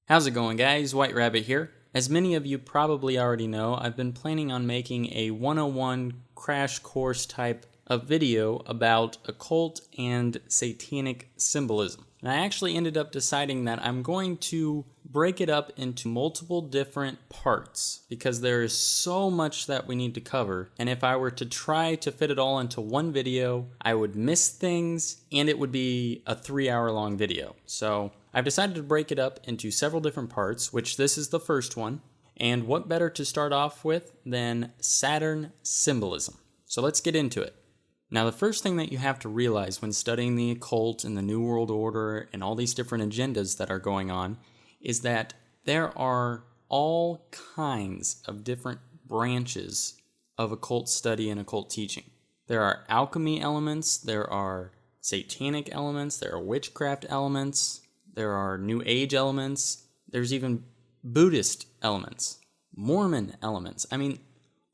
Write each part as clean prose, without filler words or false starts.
How's it going, guys? White Rabbit here. As many of you probably already know, I've been planning on making a 101 crash course type of video about occult and satanic symbolism. And I actually ended up deciding that I'm going to break it up into multiple different parts because there is so much that we need to cover. And if I were to try to fit it all into one video, I would miss things and it would be a 3-hour long video. So I've decided to break it up into several different parts, which this is the first one. And what better to start off with than Saturn symbolism? So let's get into it. Now, the first thing that you have to realize when studying the occult and the New World Order and all these different agendas that are going on is that there are all kinds of different branches of occult study and occult teaching. There are alchemy elements, there are satanic elements, there are witchcraft elements, there are New Age elements, there's even Buddhist elements, Mormon elements. I mean,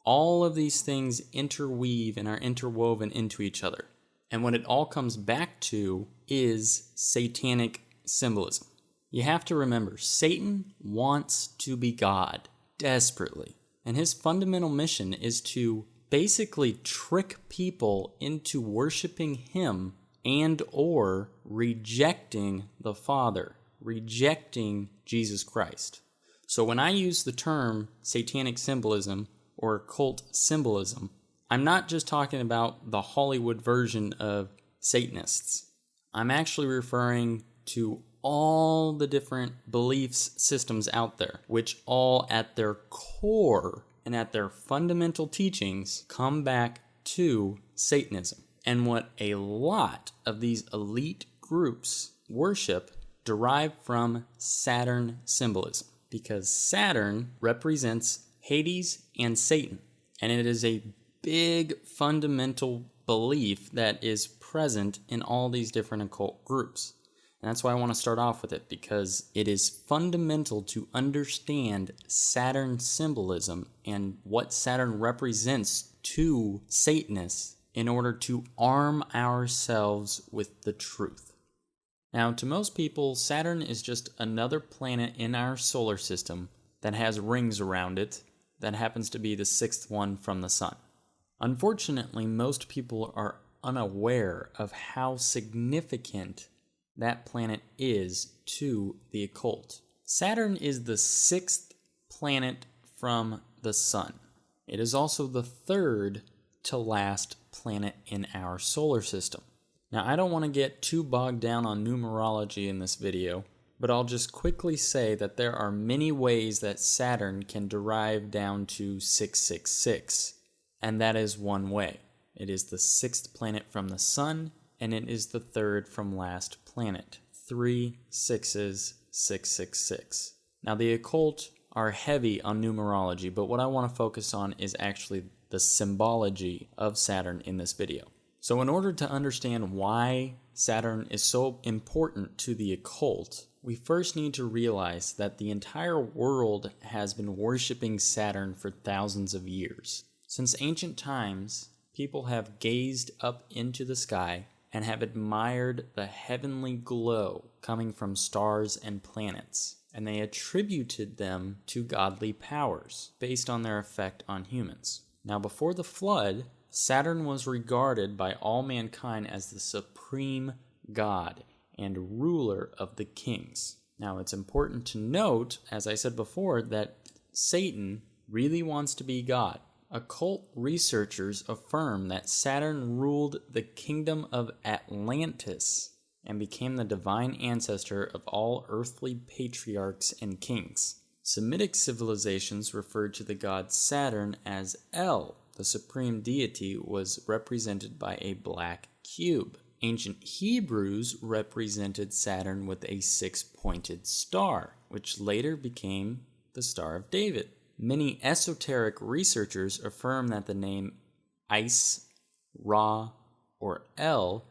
all of these things interweave and are interwoven into each other. And what it all comes back to is satanic symbolism. You have to remember, Satan wants to be God desperately. And his fundamental mission is to basically trick people into worshiping him and or rejecting the Father, rejecting Jesus Christ. So when I use the term satanic symbolism or occult symbolism, I'm not just talking about the Hollywood version of Satanists. I'm actually referring to all the different beliefs systems out there, which all at their core and at their fundamental teachings come back to Satanism. And what a lot of these elite groups worship derive from Saturn symbolism, because Saturn represents Hades and Satan, and it is a big fundamental belief that is present in all these different occult groups. And that's why I want to start off with it, because it is fundamental to understand Saturn symbolism and what Saturn represents to Satanists in order to arm ourselves with the truth. Now, to most people, Saturn is just another planet in our solar system that has rings around it that happens to be the sixth one from the sun. Unfortunately, most people are unaware of how significant that planet is to the occult. Saturn is the sixth planet from the sun. It is also the third to last planet in our solar system. Now, I don't want to get too bogged down on numerology in this video, but I'll just quickly say that there are many ways that Saturn can derive down to 666, and that is one way. It is the sixth planet from the sun, and it is the third from last planet. 3 6s, 666. Now, the occult are heavy on numerology, but what I want to focus on is actually the symbology of Saturn in this video. So in order to understand why Saturn is so important to the occult, we first need to realize that the entire world has been worshiping Saturn for thousands of years. Since ancient times, people have gazed up into the sky and have admired the heavenly glow coming from stars and planets, and they attributed them to godly powers based on their effect on humans. Now, before the flood, Saturn was regarded by all mankind as the supreme god and ruler of the kings. Now, it's important to note, as I said before, that Satan really wants to be God. Occult researchers affirm that Saturn ruled the kingdom of Atlantis and became the divine ancestor of all earthly patriarchs and kings. Semitic civilizations referred to the god Saturn as El. The supreme deity was represented by a black cube. Ancient Hebrews represented Saturn with a 6-pointed star, which later became the Star of David. Many esoteric researchers affirm that the name Is, Ra, or El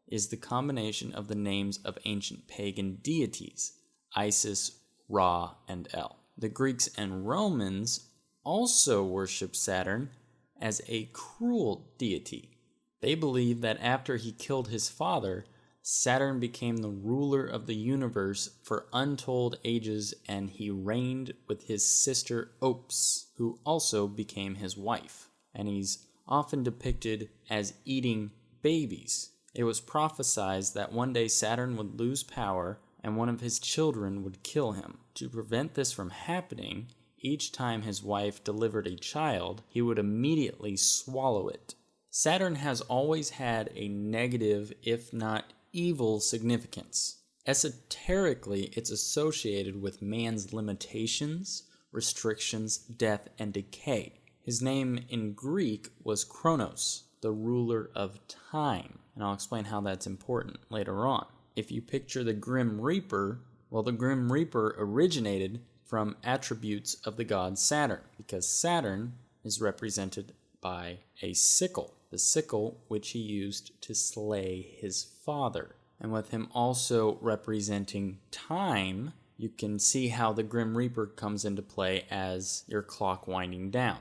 is the combination of the names of ancient pagan deities, Isis, Ra, and El. The Greeks and Romans also worship Saturn as a cruel deity. They believe that after he killed his father, Saturn became the ruler of the universe for untold ages, and he reigned with his sister Ops, who also became his wife. And he's often depicted as eating babies. It was prophesied that one day Saturn would lose power and one of his children would kill him. To prevent this from happening, each time his wife delivered a child, he would immediately swallow it. Saturn has always had a negative, if not evil, significance. Esoterically, it's associated with man's limitations, restrictions, death, and decay. His name in Greek was Kronos, the ruler of time, and I'll explain how that's important later on. If you picture the Grim Reaper, well, the Grim Reaper originated from attributes of the god Saturn, because Saturn is represented by a sickle, the sickle which he used to slay his father. And with him also representing time, you can see how the Grim Reaper comes into play as your clock winding down.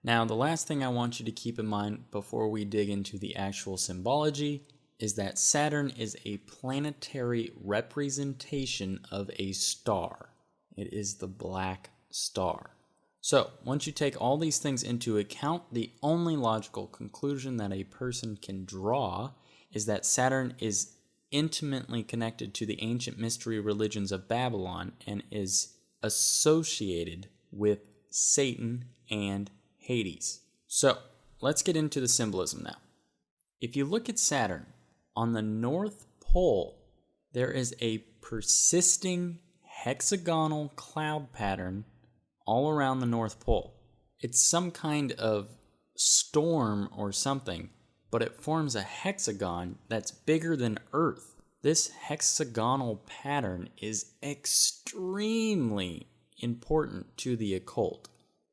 Now, the last thing I want you to keep in mind before we dig into the actual symbology is that Saturn is a planetary representation of a star. It is the black star. So, once you take all these things into account, the only logical conclusion that a person can draw is that Saturn is intimately connected to the ancient mystery religions of Babylon and is associated with Satan and Hades. So, let's get into the symbolism now. If you look at Saturn, on the North Pole, there is a persisting hexagonal cloud pattern all around the North Pole. It's some kind of storm or something, but it forms a hexagon that's bigger than Earth. This hexagonal pattern is extremely important to the occult.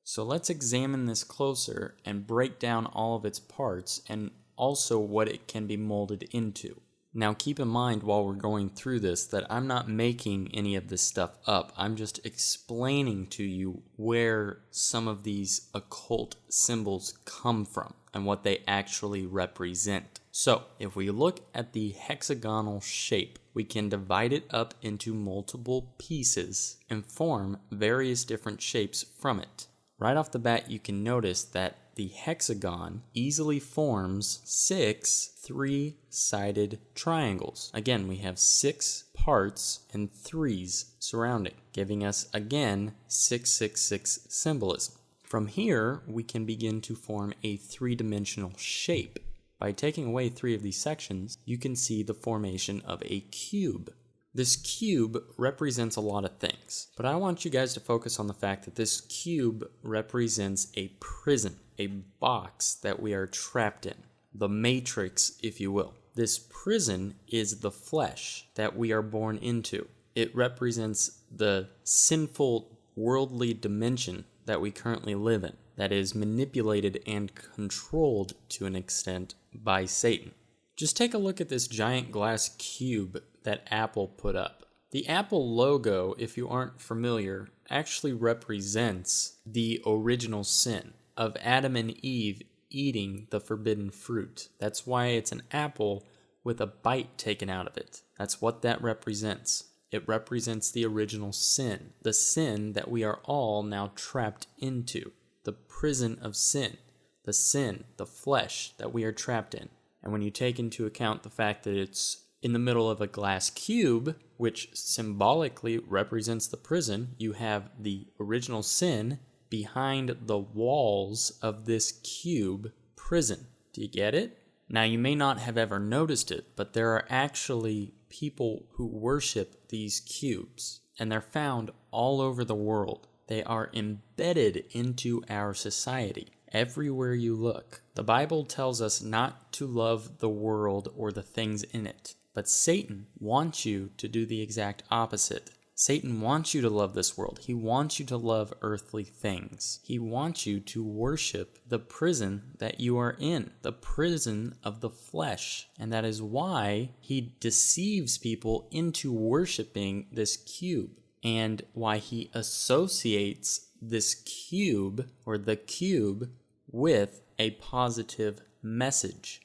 So let's examine this closer and break down all of its parts and also what it can be molded into. Now keep in mind while we're going through this that I'm not making any of this stuff up. I'm just explaining to you where some of these occult symbols come from and what they actually represent. So if we look at the hexagonal shape, we can divide it up into multiple pieces and form various different shapes from it. Right off the bat, you can notice that the hexagon easily forms 6 three-sided triangles. Again, we have 6 parts and 3s surrounding, giving us, again, 666 symbolism. From here, we can begin to form a three-dimensional shape. By taking away 3 of these sections, you can see the formation of a cube. This cube represents a lot of things, but I want you guys to focus on the fact that this cube represents a prison, a box that we are trapped in, the matrix, if you will. This prison is the flesh that we are born into. It represents the sinful worldly dimension that we currently live in, that is manipulated and controlled to an extent by Satan. Just take a look at this giant glass cube that Apple put up. The Apple logo, if you aren't familiar, actually represents the original sin of Adam and Eve eating the forbidden fruit. That's why it's an apple with a bite taken out of it. That's what that represents. It represents the original sin, the sin that we are all now trapped into, the prison of sin, the flesh that we are trapped in. And when you take into account the fact that it's in the middle of a glass cube, which symbolically represents the prison, you have the original sin behind the walls of this cube prison. Do you get it? Now, you may not have ever noticed it, but there are actually people who worship these cubes, and they're found all over the world. They are embedded into our society. Everywhere you look. The Bible tells us not to love the world or the things in it, but Satan wants you to do the exact opposite. Satan wants you to love this world. He wants you to love earthly things. He wants you to worship the prison that you are in, the prison of the flesh. And that is why he deceives people into worshiping this cube, and why he associates this cube or the cube with a positive message.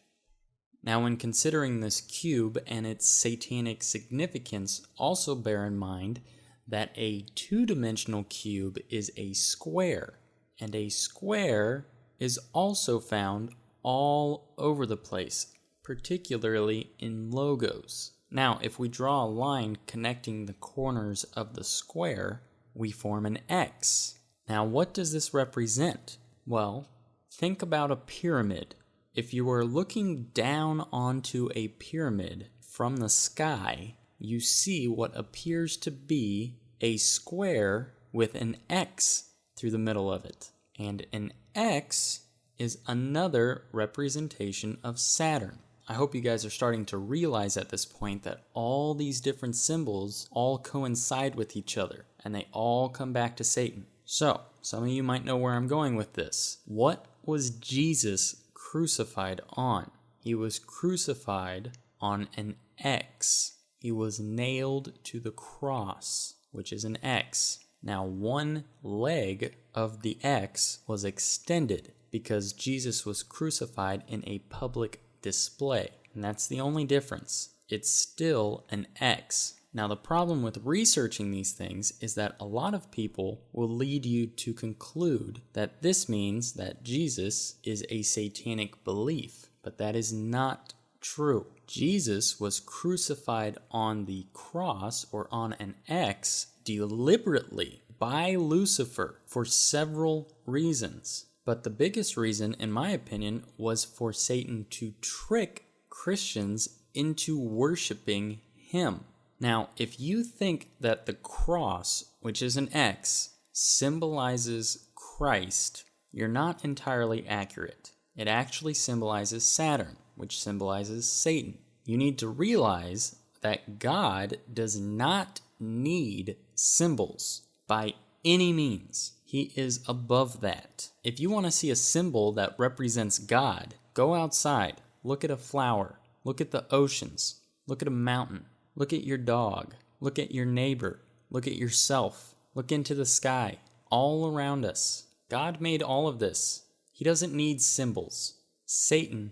Now, when considering this cube and its satanic significance, also bear in mind that a two-dimensional cube is a square, and a square is also found all over the place, particularly in logos. Now, if we draw a line connecting the corners of the square, we form an X. Now, what does this represent? Well, think about a pyramid. If you were looking down onto a pyramid from the sky, you see what appears to be a square with an X through the middle of it. And an X is another representation of Saturn. I hope you guys are starting to realize at this point that all these different symbols all coincide with each other, and they all come back to Satan. So, some of you might know where I'm going with this. What was Jesus crucified on? He was crucified on an X. He was nailed to the cross, which is an X. Now, one leg of the X was extended because Jesus was crucified in a public display. And that's the only difference. It's still an X. Now, the problem with researching these things is that a lot of people will lead you to conclude that this means that Jesus is a satanic belief, but that is not true. Jesus was crucified on the cross or on an X deliberately by Lucifer for several reasons. But the biggest reason, in my opinion, was for Satan to trick Christians into worshiping him. Now, if you think that the cross, which is an X, symbolizes Christ, you're not entirely accurate. It actually symbolizes Saturn, which symbolizes Satan. You need to realize that God does not need symbols by any means. He is above that. If you want to see a symbol that represents God, go outside, look at a flower, look at the oceans, look at a mountain. Look at your dog. Look at your neighbor. Look at yourself. Look into the sky. All around us. God made all of this. He doesn't need symbols. Satan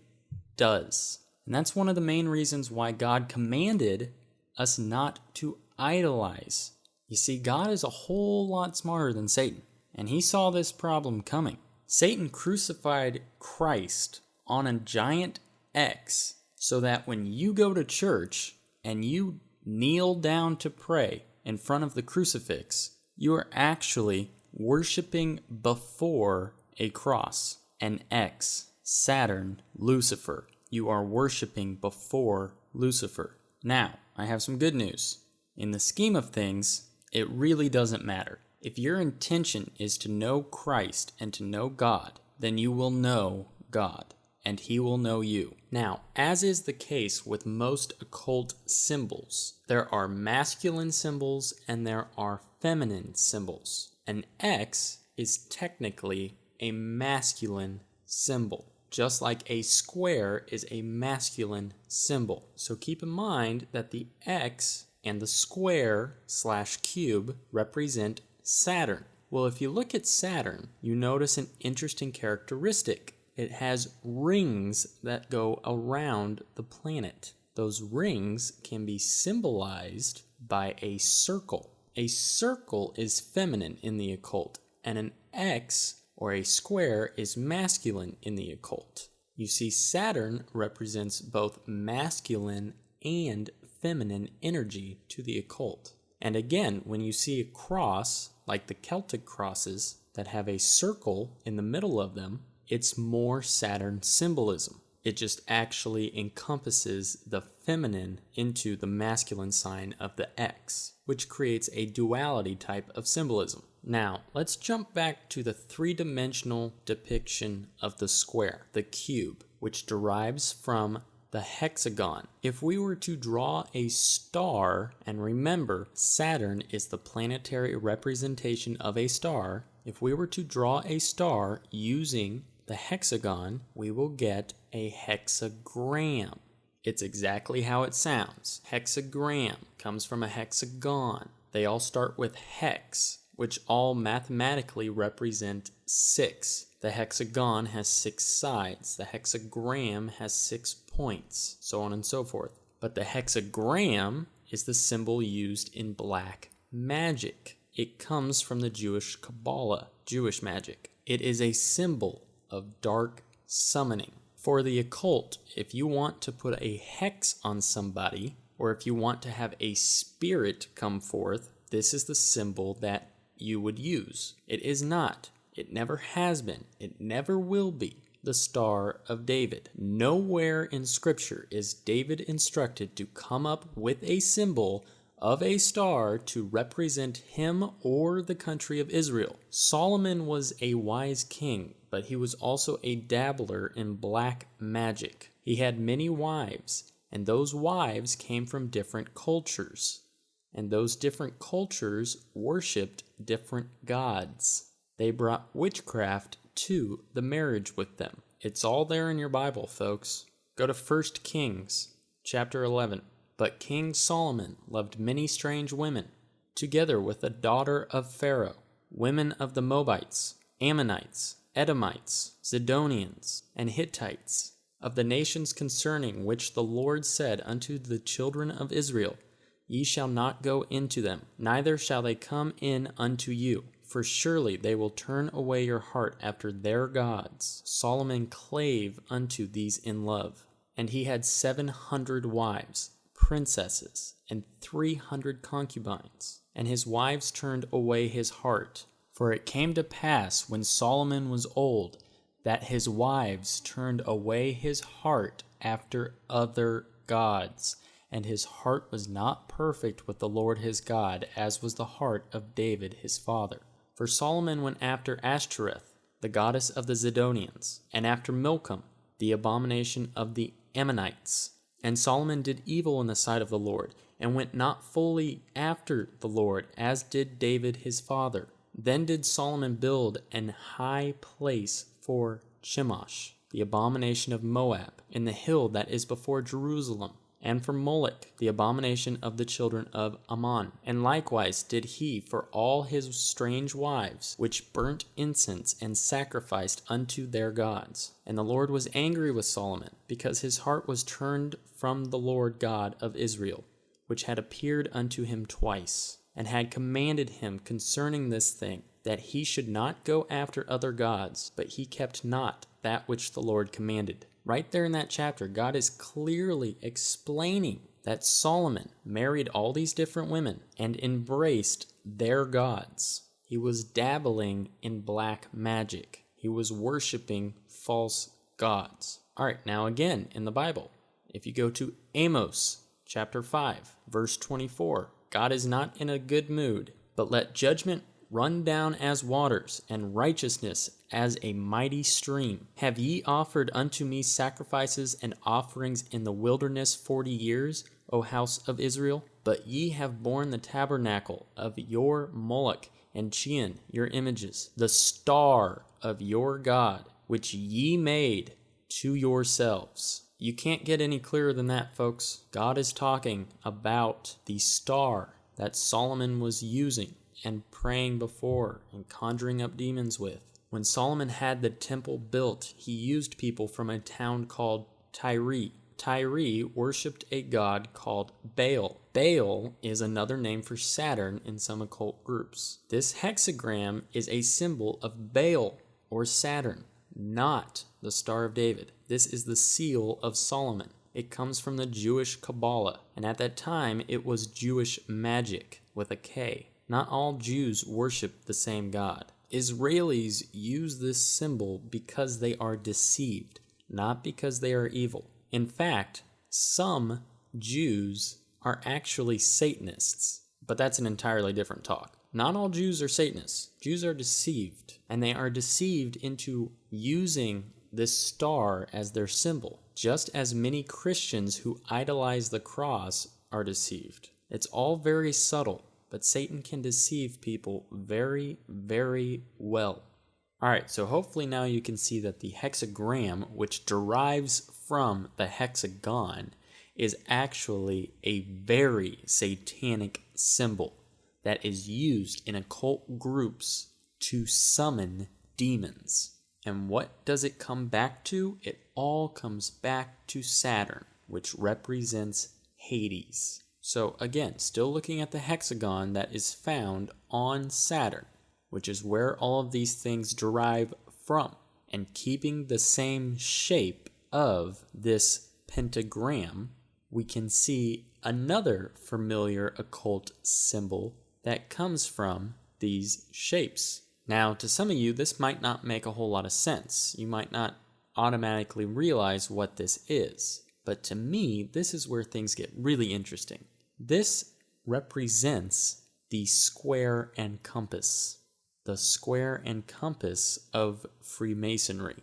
does. And that's one of the main reasons why God commanded us not to idolize. You see, God is a whole lot smarter than Satan, and he saw this problem coming. Satan crucified Christ on a giant X so that when you go to church and you kneel down to pray in front of the crucifix, you are actually worshiping before a cross, an X, Saturn, Lucifer. You are worshiping before Lucifer. Now, I have some good news. In the scheme of things, it really doesn't matter. If your intention is to know Christ and to know God, then you will know God, and he will know you. Now, as is the case with most occult symbols, there are masculine symbols and there are feminine symbols. An X is technically a masculine symbol, just like a square is a masculine symbol. So keep in mind that the X and the square / cube represent Saturn. Well, if you look at Saturn, you notice an interesting characteristic. It has rings that go around the planet. Those rings can be symbolized by a circle. A circle is feminine in the occult, and an X or a square is masculine in the occult. You see, Saturn represents both masculine and feminine energy to the occult. And again, when you see a cross, like the Celtic crosses that have a circle in the middle of them, it's more Saturn symbolism. It just actually encompasses the feminine into the masculine sign of the X, which creates a duality type of symbolism. Now, let's jump back to the three-dimensional depiction of the square, the cube, which derives from the hexagon. If we were to draw a star, and remember, Saturn is the planetary representation of a star, if we were to draw a star using the hexagon, we will get a hexagram. It's exactly how it sounds. Hexagram comes from a hexagon. They all start with hex, which all mathematically represent 6. The hexagon has 6 sides. The hexagram has 6 points, so on and so forth. But the hexagram is the symbol used in black magic. It comes from the Jewish Kabbalah, Jewish magic. It is a symbol of dark summoning. For the occult, if you want to put a hex on somebody, or if you want to have a spirit come forth, this is the symbol that you would use. It is not. It never has been. It never will be the Star of David. Nowhere in Scripture is David instructed to come up with a symbol of a star to represent him or the country of Israel. Solomon was a wise king, but he was also a dabbler in black magic. He had many wives, and those wives came from different cultures. And those different cultures worshipped different gods. They brought witchcraft to the marriage with them. It's all there in your Bible, folks. Go to 1 Kings, chapter 11. But King Solomon loved many strange women, together with the daughter of Pharaoh, women of the Moabites, Ammonites, Edomites, Zidonians, and Hittites, of the nations concerning which the Lord said unto the children of Israel, Ye shall not go into them, neither shall they come in unto you, for surely they will turn away your heart after their gods. Solomon clave unto these in love, and he had 700 wives, princesses, and 300 concubines, and his wives turned away his heart. For it came to pass, when Solomon was old, that his wives turned away his heart after other gods, and his heart was not perfect with the Lord his God, as was the heart of David his father. For Solomon went after Ashtoreth, the goddess of the Zidonians, and after Milcom, the abomination of the Ammonites. And Solomon did evil in the sight of the Lord, and went not fully after the Lord, as did David his father. Then did Solomon build an high place for Chemosh, the abomination of Moab, in the hill that is before Jerusalem, and for Moloch, the abomination of the children of Ammon. And likewise did he for all his strange wives, which burnt incense and sacrificed unto their gods. And the Lord was angry with Solomon, because his heart was turned from the Lord God of Israel, which had appeared unto him twice, and had commanded him concerning this thing, that he should not go after other gods, but he kept not that which the Lord commanded. Right there in that chapter, God is clearly explaining that Solomon married all these different women and embraced their gods. He was dabbling in black magic. He was worshiping false gods. All right, now again in the Bible, if you go to Amos chapter 5, verse 24, God is not in a good mood, but let judgment run down as waters, and righteousness as a mighty stream. Have ye offered unto me sacrifices and offerings in the wilderness 40 years, O house of Israel? But ye have borne the tabernacle of your Moloch, and Chian, your images, the star of your God, which ye made to yourselves. You can't get any clearer than that, folks. God is talking about the star that Solomon was using and praying before and conjuring up demons with. When Solomon had the temple built, he used people from a town called Tyre. Tyre worshipped a god called Baal. Baal is another name for Saturn in some occult groups. This hexagram is a symbol of Baal or Saturn, not the Star of David. This is the seal of Solomon. It comes from the Jewish Kabbalah, and at that time it was Jewish magic with a K. Not all Jews worship the same God. Israelis use this symbol because they are deceived, not because they are evil. In fact, some Jews are actually Satanists, but that's an entirely different talk. Not all Jews are Satanists. Jews are deceived, and they are deceived into using this star as their symbol, just as many Christians who idolize the cross are deceived. It's all very subtle, but Satan can deceive people very, very well. All right, so hopefully now you can see that the hexagram, which derives from the hexagon, is actually a very satanic symbol that is used in occult groups to summon demons. And what does it come back to? It all comes back to Saturn, which represents Hades. So again, still looking at the hexagon that is found on Saturn, which is where all of these things derive from, and keeping the same shape of this pentagram, we can see another familiar occult symbol that comes from these shapes. Now, to some of you, this might not make a whole lot of sense. You might not automatically realize what this is. But to me, this is where things get really interesting. This represents the square and compass. The square and compass of Freemasonry.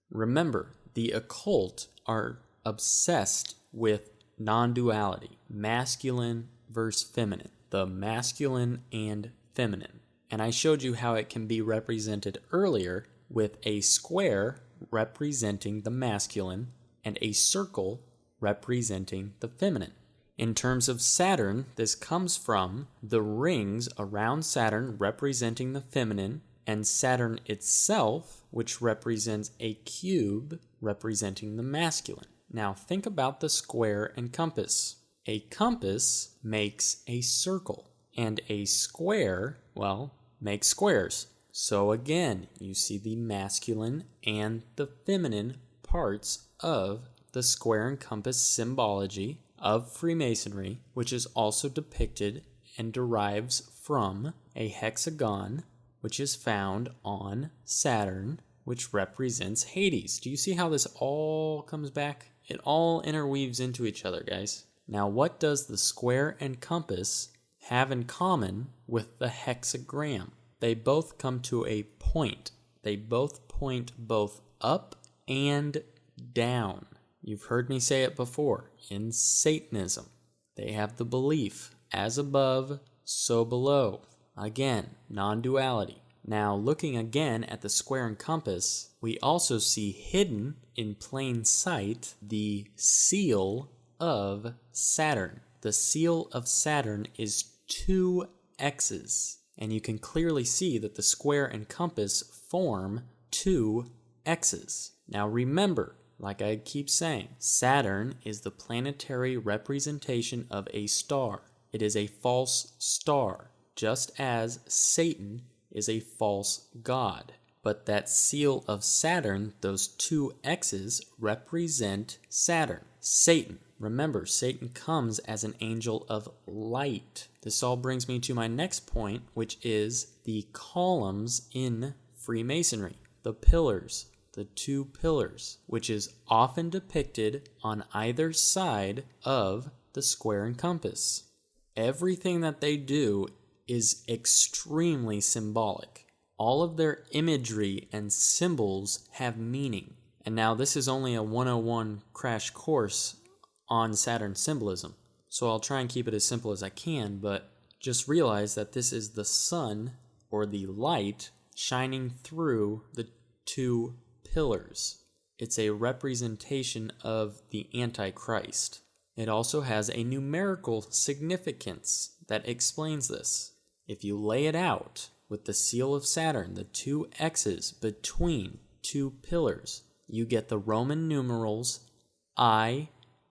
Remember, the occult are obsessed with non-duality, masculine versus feminine, the masculine and feminine. And I showed you how it can be represented earlier with a square representing the masculine and a circle representing the feminine. In terms of Saturn, this comes from the rings around Saturn representing the feminine, and Saturn itself, which represents a cube representing the masculine. Now think about the square and compass. A compass makes a circle, and a square, well, makes squares. So again, you see the masculine and the feminine parts of the square and compass symbology of Freemasonry, which is also depicted and derives from a hexagon, which is found on Saturn, which represents Hades. Do you see how this all comes back? It all interweaves into each other, guys. Now, what does the square and compass have in common with the hexagram? They both come to a point. They both point both up and down. You've heard me say it before. In Satanism, they have the belief, as above, so below. Again, non-duality. Now, looking again at the square and compass, we also see hidden in plain sight the seal of Saturn. The seal of Saturn is 2 X's. And you can clearly see that the square and compass form 2 X's. Now remember, like I keep saying, Saturn is the planetary representation of a star. It is a false star, just as Satan is a false god. But that seal of Saturn, those 2 X's, represent Saturn. Satan. Remember, Satan comes as an angel of light. This all brings me to my next point, which is the columns in Freemasonry. The pillars. The 2 pillars, which is often depicted on either side of the square and compass. Everything that they do is extremely symbolic. All of their imagery and symbols have meaning. And now this is only a 101 crash course on Saturn symbolism, so I'll try and keep it as simple as I can, but just realize that this is the sun, or the light, shining through the 2 pillars. It's a representation of the Antichrist. It also has a numerical significance that explains this. If you lay it out with the seal of Saturn, the 2 X's between 2 pillars, you get the Roman numerals I,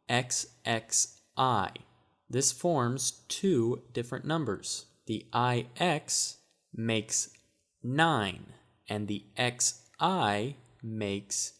XXI. This forms 2 different numbers. The IX makes 9, and the XI makes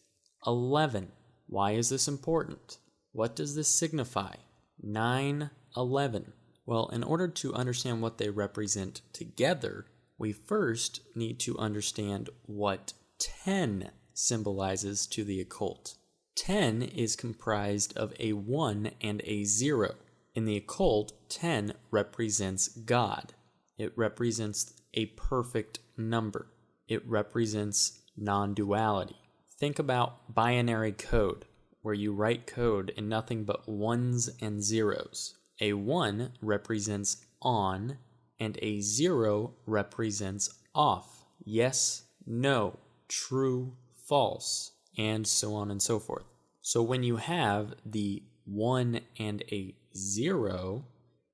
11. Why is this important? What does this signify? 9, 11. Well, in order to understand what they represent together, we first need to understand what 10 symbolizes to the occult. 10 is comprised of a 1 and a 0. In the occult, 10 represents God. It represents a perfect number. It represents non-duality. Think about binary code, where you write code in nothing but 1s and 0s. A 1 represents on, and a 0 represents off. Yes, no, true, false, and so on and so forth. So when you have the 1 and a 0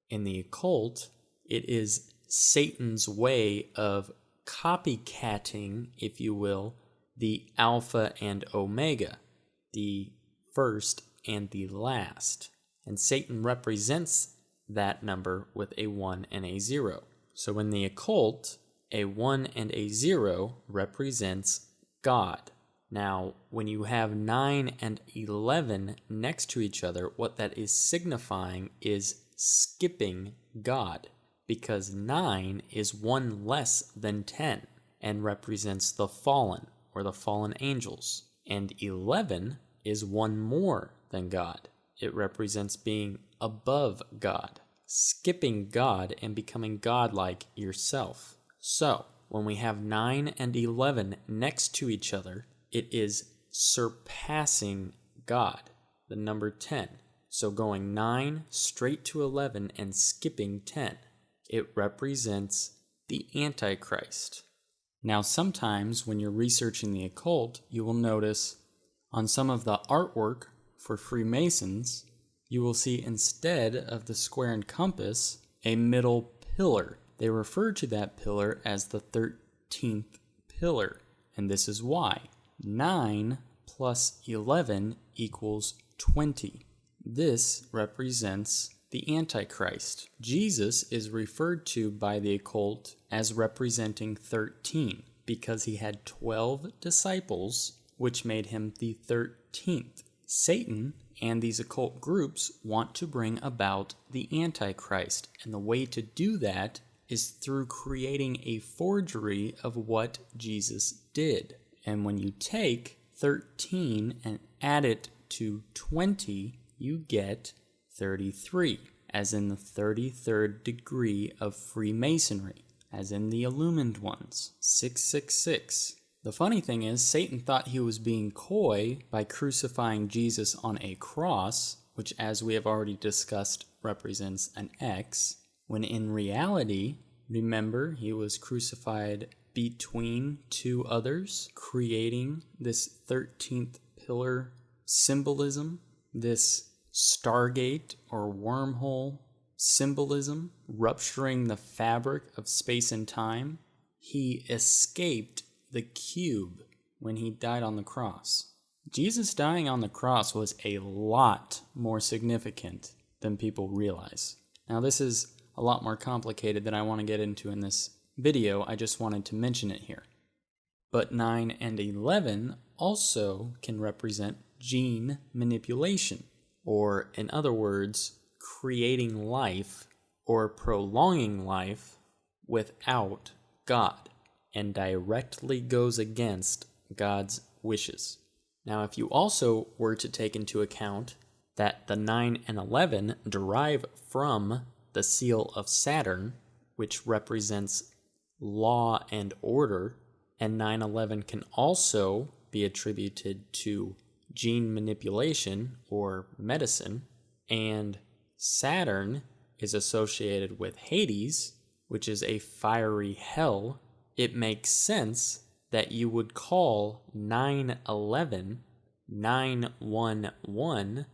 in the occult, it is Satan's way of copycatting, if you will, the Alpha and Omega, the first and the last. And Satan represents that number with a 1 and a 0. So in the occult, a 1 and a 0 represents God. Now, when you have 9 and 11 next to each other, what that is signifying is skipping God, because 9 is 1 less than 10 and represents the fallen or the fallen angels, and 11 is 1 more than God. It represents being above God, skipping God and becoming godlike yourself. So, when we have 9 and 11 next to each other, it is surpassing God, the number 10. So going 9 straight to 11 and skipping 10. It represents the Antichrist. Now, sometimes when you're researching the occult, you will notice on some of the artwork for Freemasons, you will see instead of the square and compass, a middle pillar. They refer to that pillar as the 13th pillar, and this is why. 9 plus 11 equals 20. This represents the Antichrist. Jesus is referred to by the occult as representing 13 because he had 12 disciples, which made him the 13th. Satan and these occult groups want to bring about the Antichrist, and the way to do that is through creating a forgery of what Jesus did. And when you take 13 and add it to 20, you get 33, as in the 33rd degree of Freemasonry, as in the illumined ones, 666. The funny thing is, Satan thought he was being coy by crucifying Jesus on a cross, which, as we have already discussed, represents an X, when in reality, remember, he was crucified between two others, creating this 13th pillar symbolism, this stargate or wormhole symbolism, rupturing the fabric of space and time. He escaped the cube when he died on the cross. Jesus dying on the cross was a lot more significant than people realize. Now, this is a lot more complicated than I want to get into in this video. I just wanted to mention it here. But 9 and 11 also can represent gene manipulation, or in other words, creating life or prolonging life without God, and directly goes against God's wishes. Now, if you also were to take into account that the 9 and 11 derive from the seal of Saturn, which represents law and order, and 9/11 can also be attributed to gene manipulation or medicine, and Saturn is associated with Hades, which is a fiery hell, it makes sense that you would call 911 911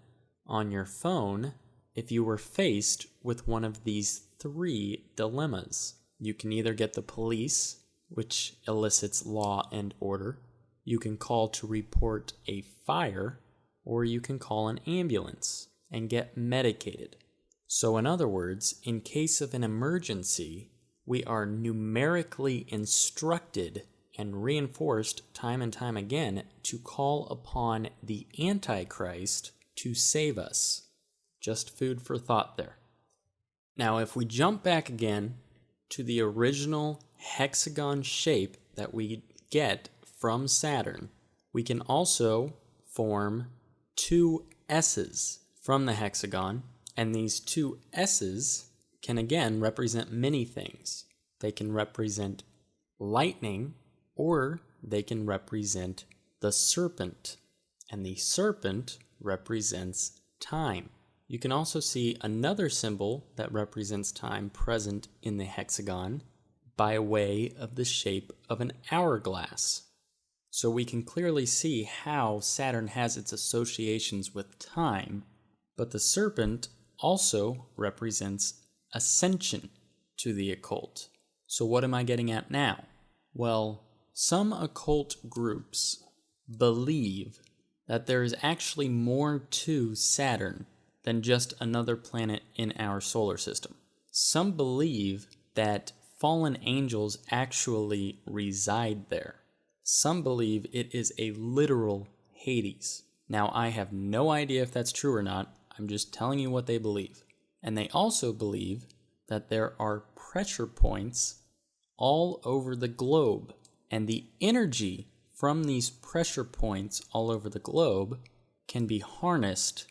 on your phone if you were faced with one of these three dilemmas. You can either get the police, which elicits law and order, you can call to report a fire, or you can call an ambulance and get medicated. So in other words, in case of an emergency, we are numerically instructed and reinforced time and time again to call upon the Antichrist to save us. Just food for thought there. Now, if we jump back again to the original hexagon shape that we get from Saturn, we can also form two S's from the hexagon, and these two S's can again represent many things. They can represent lightning, or they can represent the serpent, and the serpent represents time. You can also see another symbol that represents time present in the hexagon by way of the shape of an hourglass. So we can clearly see how Saturn has its associations with time, but the serpent also represents ascension to the occult. So what am I getting at now? Well, some occult groups believe that there is actually more to Saturn than just another planet in our solar system. Some believe that fallen angels actually reside there. Some believe it is a literal Hades. Now, I have no idea if that's true or not. I'm just telling you what they believe. And they also believe that there are pressure points all over the globe, and the energy from these pressure points all over the globe can be harnessed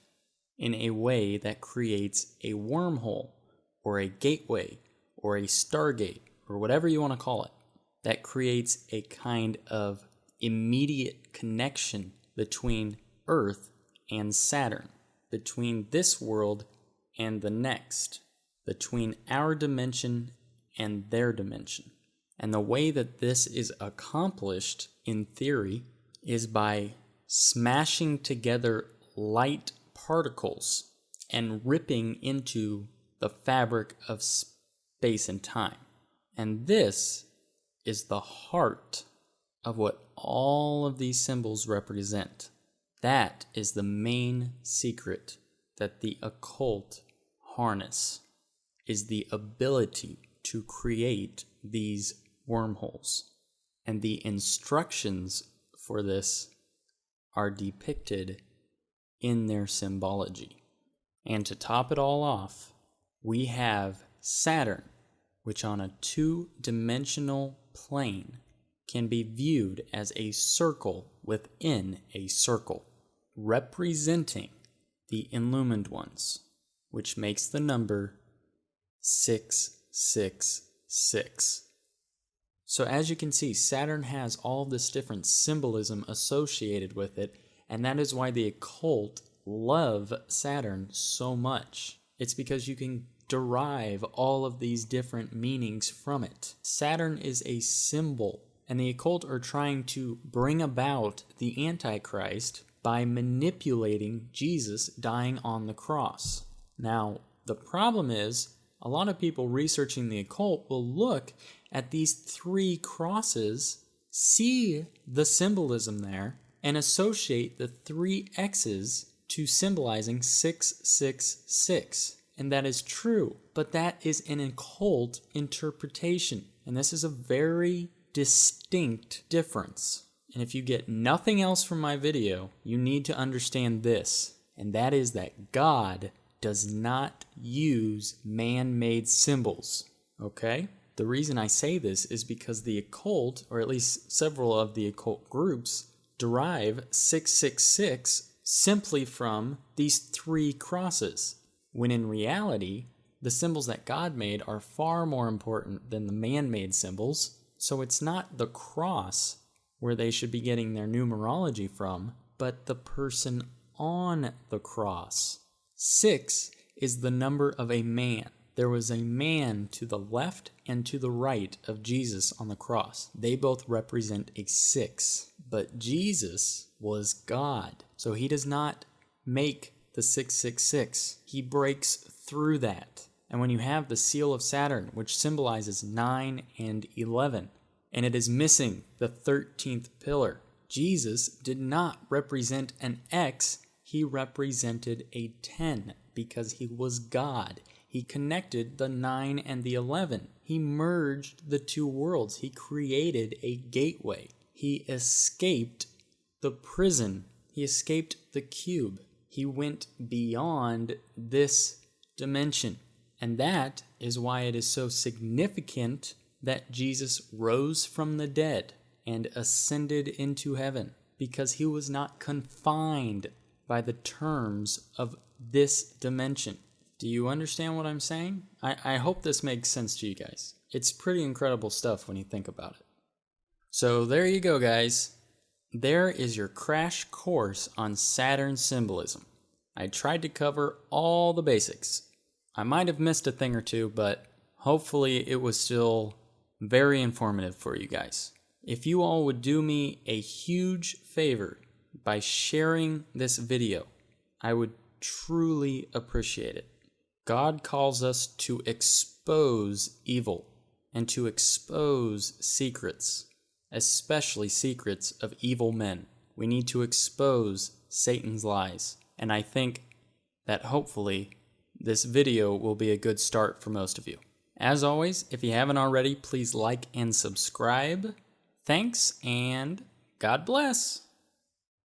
in a way that creates a wormhole or a gateway or a stargate or whatever you want to call it, that creates a kind of immediate connection between Earth and Saturn, between this world and the next, between our dimension and their dimension. And the way that this is accomplished, in theory, is by smashing together light particles and ripping into the fabric of space and time. And this is the heart of what all of these symbols represent. That is the main secret that the occult harness, is the ability to create these wormholes. And the instructions for this are depicted in their symbology. And to top it all off, we have Saturn, which on a two-dimensional plane can be viewed as a circle within a circle, representing the illumined ones, which makes the number 666. So as you can see, Saturn has all this different symbolism associated with it, and that is why the occult love Saturn so much. It's because you can derive all of these different meanings from it. Saturn is a symbol, and the occult are trying to bring about the Antichrist by manipulating Jesus dying on the cross. Now, the problem is, a lot of people researching the occult will look at these three crosses, see the symbolism there, and associate the three X's to symbolizing 666. And that is true, but that is an occult interpretation. And this is a very distinct difference. And if you get nothing else from my video, you need to understand this. And that is that God does not use man-made symbols, okay? The reason I say this is because the occult, or at least several of the occult groups, derive 666 simply from these three crosses, when in reality, the symbols that God made are far more important than the man-made symbols. So it's not the cross where they should be getting their numerology from, but the person on the cross. 6 is the number of a man. There was a man to the left and to the right of Jesus on the cross. They both represent a 6. But Jesus was God, so he does not make the 666. He breaks through that. And when you have the seal of Saturn, which symbolizes 9 and 11, and it is missing the 13th pillar, Jesus did not represent an X, he represented a 10 because he was God. He connected the 9 and the 11. He merged the two worlds. He created a gateway. He escaped the prison. He escaped the cube. He went beyond this dimension. And that is why it is so significant that Jesus rose from the dead and ascended into heaven, because he was not confined by the terms of this dimension. Do you understand what I'm saying? I hope this makes sense to you guys. It's pretty incredible stuff when you think about it. So there you go, guys. There is your crash course on Saturn symbolism. I tried to cover all the basics. I might have missed a thing or two, but hopefully it was still very informative for you guys. If you all would do me a huge favor by sharing this video, I would truly appreciate it. God calls us to expose evil and to expose secrets. especially secrets of evil men. We need to expose Satan's lies. And I think that hopefully this video will be a good start for most of you. As always, if you haven't already, please like and subscribe. Thanks, and God bless.